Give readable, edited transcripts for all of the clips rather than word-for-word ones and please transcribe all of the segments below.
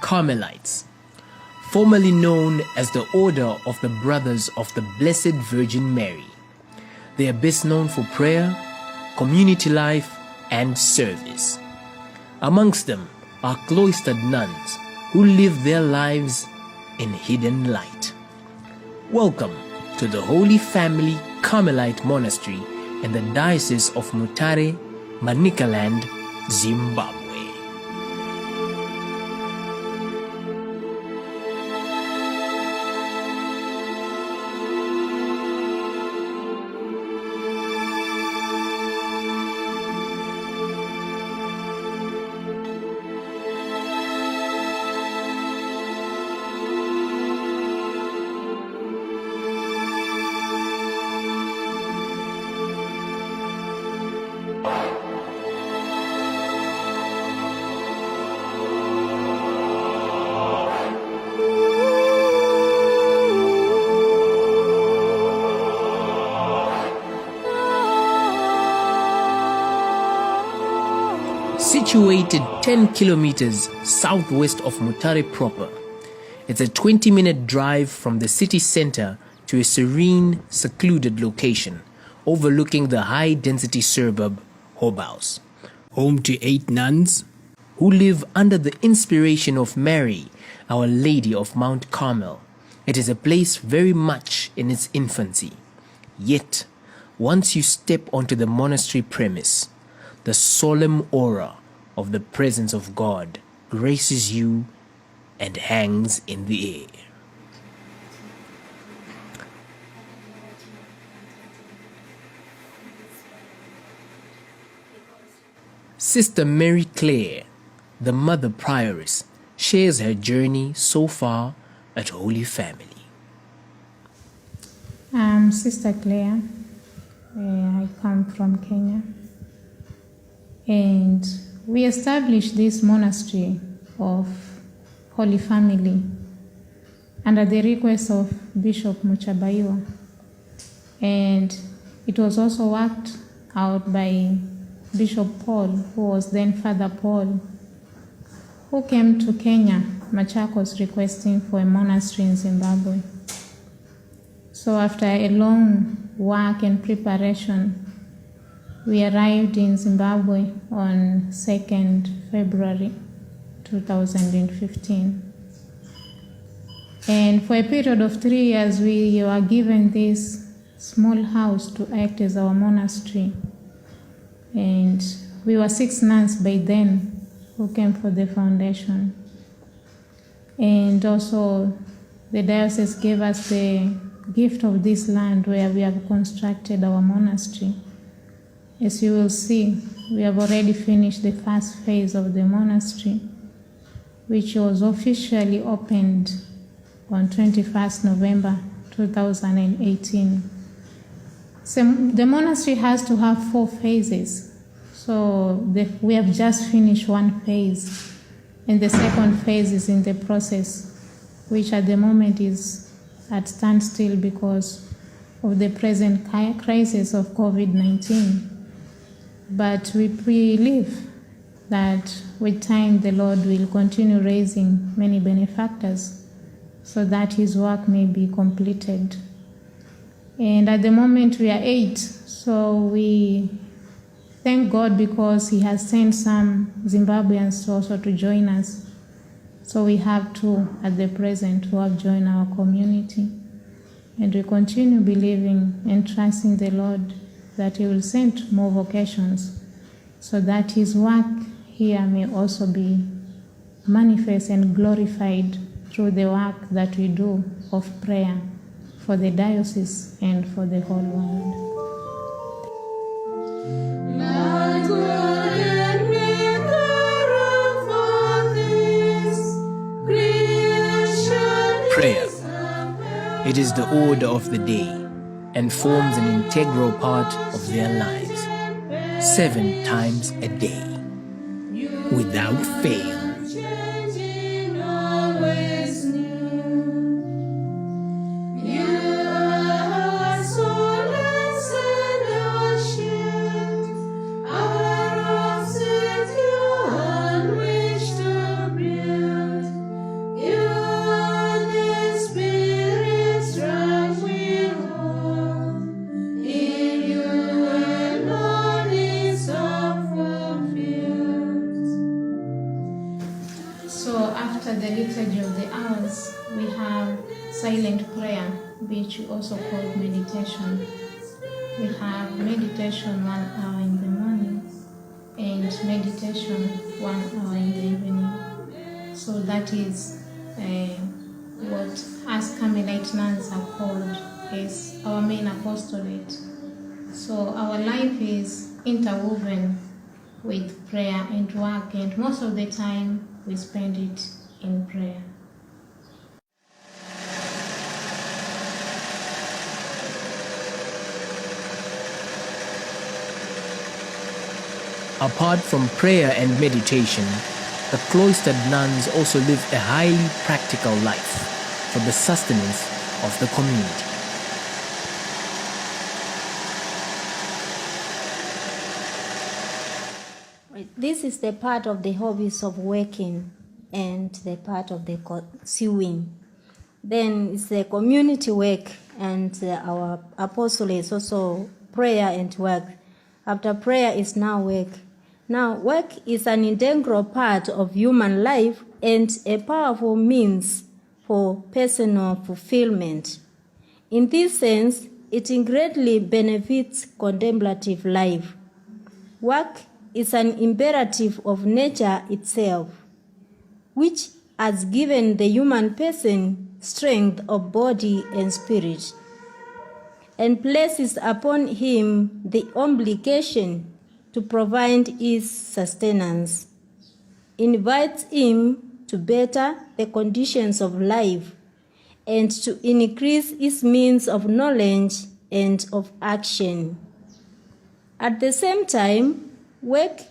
Carmelites, formerly known as the Order of the Brothers of the Blessed Virgin Mary. They are best known for prayer, community life, and service. Amongst them are cloistered nuns who live their lives in hidden light. Welcome to the Holy Family Carmelite Monastery in the Diocese of Mutare, Manicaland, Zimbabwe. Situated 10 kilometers southwest of Mutare proper, it's a 20-minute drive from the city center to a serene, secluded location overlooking the high-density suburb Hobhouse, home to 8 nuns who live under the inspiration of Mary, Our Lady of Mount Carmel. It is a place very much in its infancy. Yet, once you step onto the monastery premise, the solemn aura of the presence of God graces you and hangs in the air. Sister Mary Clare, the Mother Prioress, shares her journey so far at Holy Family. I'm Sister Clare. I come from Kenya. And we established this monastery of Holy Family under the request of Bishop Muchabaiwa. And it was also worked out by Bishop Paul, who was then Father Paul, who came to Kenya, Machakos, requesting for a monastery in Zimbabwe. So after a long work and preparation, we arrived in Zimbabwe on 2nd February 2015. And for a period of 3 years, we were given this small house to act as our monastery. And we were 6 nuns by then who came for the foundation. And also the diocese gave us the gift of this land where we have constructed our monastery. As you will see, we have already finished the first phase of the monastery, which was officially opened on 21st November 2018. So the monastery has to have 4 phases. So we have just finished 1 phase, and the second phase is in the process, which at the moment is at standstill because of the present crisis of COVID-19. But we believe that with time the Lord will continue raising many benefactors so that his work may be completed. And at the moment we are 8, so we thank God because he has sent some Zimbabweans also to join us. So we have 2 at the present who have joined our community. And we continue believing and trusting the Lord that he will send more vocations so that his work here may also be manifest and glorified through the work that we do of prayer for the diocese and for the whole world. Prayer. It is the order of the day and forms an integral part of their lives, 7 times a day, without fail. and prayer, which we also call meditation. We have meditation 1 hour in the morning and meditation 1 hour in the evening. So that is what us Carmelite Nuns are called as our main apostolate. So our life is interwoven with prayer and work, and most of the time we spend it in prayer. Apart from prayer and meditation, the cloistered nuns also live a highly practical life for the sustenance of the community. This is the part of the hobbies of working and the part of the sewing. Then it's the community work, and our apostolate is also prayer and work. After prayer is now work. Now, work is an integral part of human life and a powerful means for personal fulfillment. In this sense, it greatly benefits contemplative life. Work is an imperative of nature itself, which has given the human person strength of body and spirit, and places upon him the obligation to provide his sustenance, invites him to better the conditions of life, and to increase his means of knowledge and of action. At the same time, work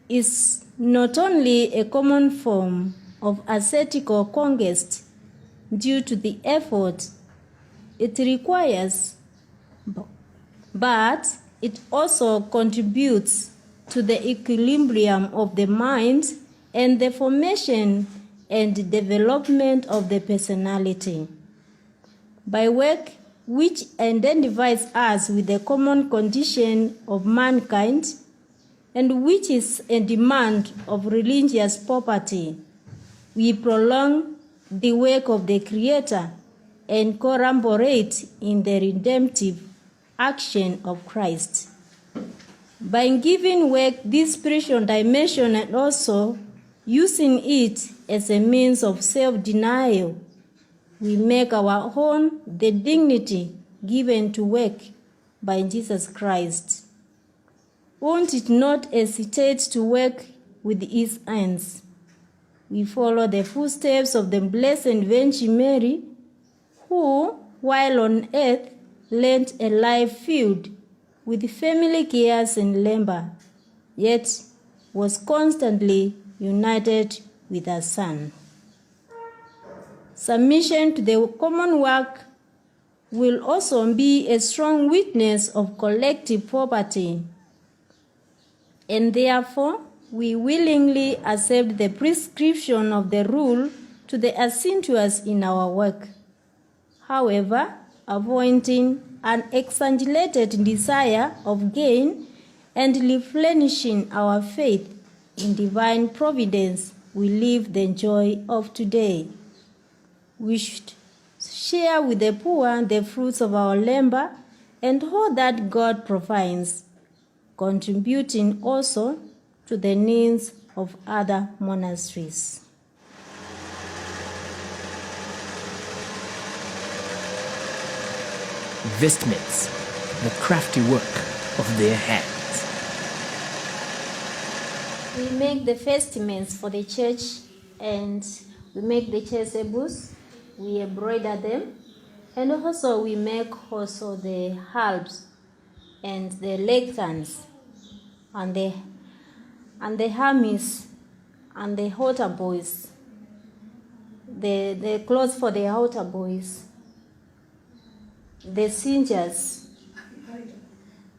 is not only a common form of ascetical conquest due to the effort it requires, but it also contributes to the equilibrium of the mind and the formation and development of the personality. By work, which identifies us with the common condition of mankind and which is a demand of religious property, we prolong the work of the Creator and corroborate in the redemptive action of Christ. By giving work this spiritual dimension and also using it as a means of self-denial, we make our own the dignity given to work by Jesus Christ. Won't it not hesitate to work with his hands? We follow the footsteps of the Blessed Virgin Mary, who, while on earth, led a life filled with family cares and labor, yet was constantly united with her Son. Submission to the common work will also be a strong witness of collective property, and therefore we willingly accept the prescription of the rule to the assiduous in our work. However, avoiding an exaggerated desire of gain and replenishing our faith in divine providence, we live the joy of today. We should share with the poor the fruits of our labor and all that God provides, contributing also to the needs of other monasteries. Vestments, the crafty work of their hands. We make the vestments for the church, and we make the chasubles, we embroider them, and also we make also the halbs and the lecterns and the hamis and the altar boys, the clothes for the altar boys, the singers,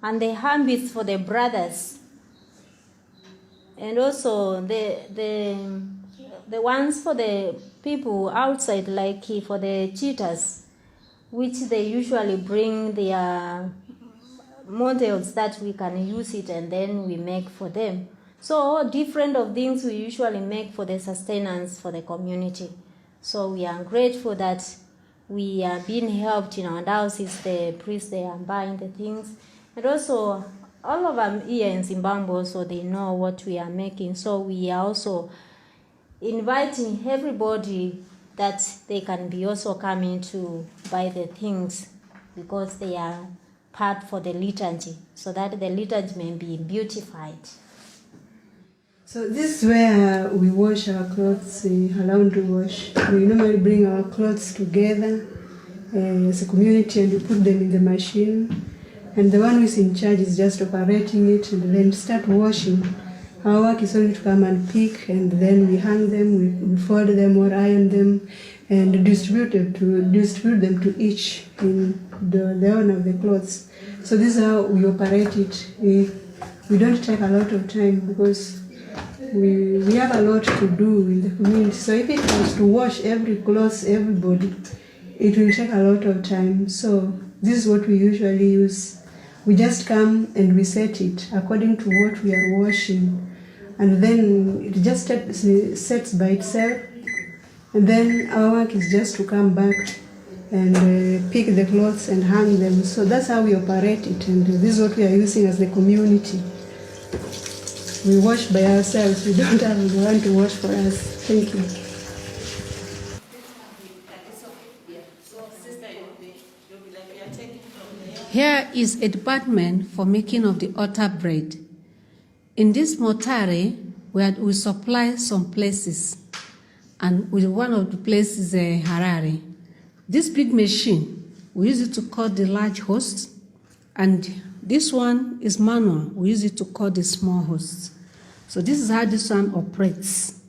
and the habits for the brothers, and also the ones for the people outside, like for the cheaters, which they usually bring their models that we can use it, and then we make for them. So different of things we usually make for the sustenance for the community. So we are grateful that we are being helped in our houses. The priests, they are buying the things. And also, all of them here in Zimbabwe, so they know what we are making. So we are also inviting everybody that they can be also coming to buy the things, because they are part for the liturgy, so that the liturgy may be beautified. So this is where we wash our clothes, around to wash. We normally bring our clothes together as a community and we put them in the machine. And the one who is in charge is just operating it and then start washing. Our work is only to come and pick, and then we hang them, we fold them or iron them and distribute them to each in the owner of the clothes. So this is how we operate it. We don't take a lot of time because we have a lot to do in the community. So if it was to wash every clothes, everybody, it will take a lot of time. So this is what we usually use. We just come and we set it according to what we are washing. And then it just sets by itself. And then our work is just to come back and pick the clothes and hang them. So that's how we operate it. And this is what we are using as the community. We wash by ourselves. We don't have anyone to wash for us. Thank you. Here is a department for making of the altar bread. In this mortare, we supply some places, and with one of the places Harare. This big machine, we use it to cut the large hosts, and this one is manual. We use it to cut the small hosts. So this is how this one operates.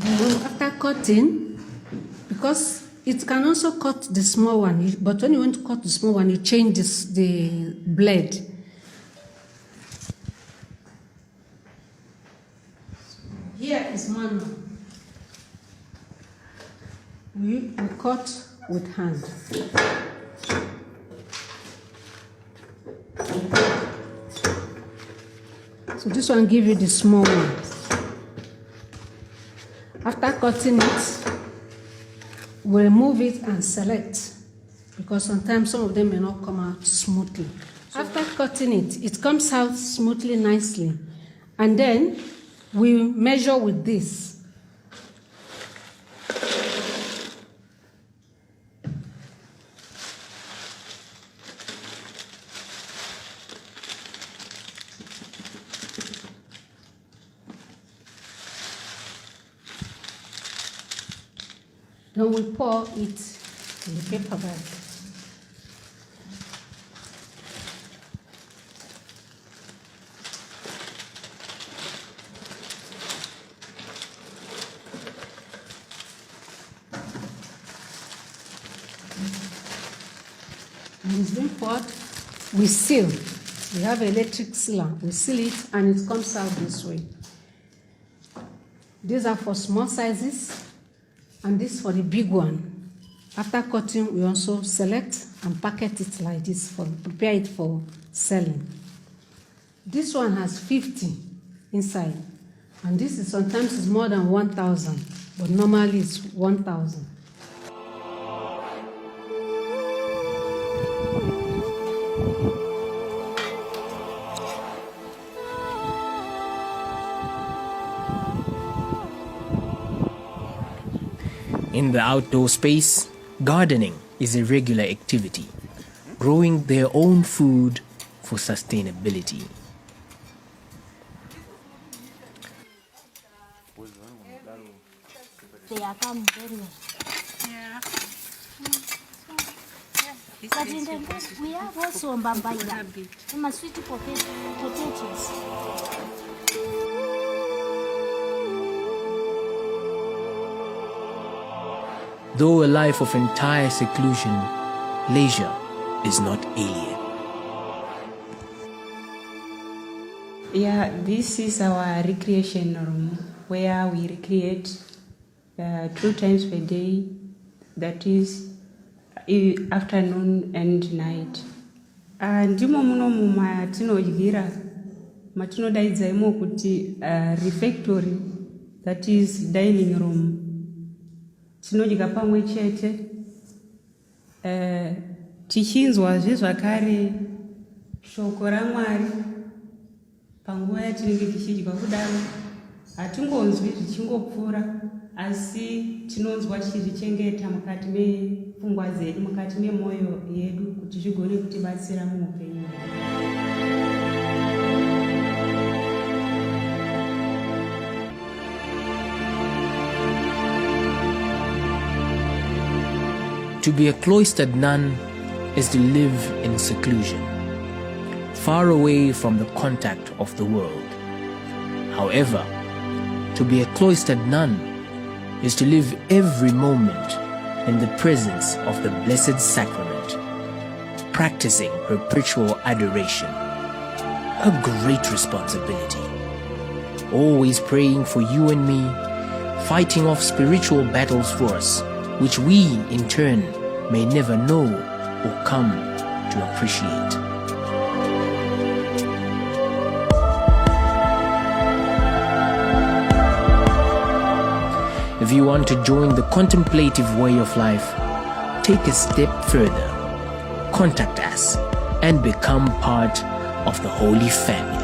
After cutting, because it can also cut the small one, but when you want to cut the small one, you change the blade. Here is manual. We cut with hand. So this one gives you the small one. After cutting it, we remove it and select, because sometimes some of them may not come out smoothly. So after cutting it, it comes out smoothly, nicely. And then we measure with this. Then we pour it in the paper bag. When it's being poured, we seal. We have an electric sealer. We seal it and it comes out this way. These are for small sizes. And this for the big one. After cutting, we also select and packet it like this, prepare it for selling. This one has 50 inside, and this is sometimes is more than 1,000, but normally it's 1,000. In the outdoor space, gardening is a regular activity, growing their own food for sustainability. They are coming very well. Yeah. But in the bush, we have also mbambaila, and sweet potatoes. Though a life of entire seclusion, leisure is not alien. Yeah, this is our recreation room where we recreate 2 times per day, that is afternoon and night. Ndimo munomu matinodyira matinodaidzaimo kuti refectory, that is dining room. Tinodya pamwe chete, tichinzwazve zvakare shoko raMwari panguva yatinenge tichidya kudaro. Hatingonzwi zvichingopfuura, asi tinonzwa chichichengeta mukati mepfungwa dzedu, mukati memwoyo yedu, kuti zvigone kutibatsira muupenyu. To be a cloistered nun is to live in seclusion, far away from the contact of the world. However, to be a cloistered nun is to live every moment in the presence of the Blessed Sacrament, practicing perpetual adoration. A great responsibility. Always praying for you and me, fighting off spiritual battles for us, which we, in turn, may never know or come to appreciate. If you want to join the contemplative way of life, take a step further, contact us, and become part of the Holy Family.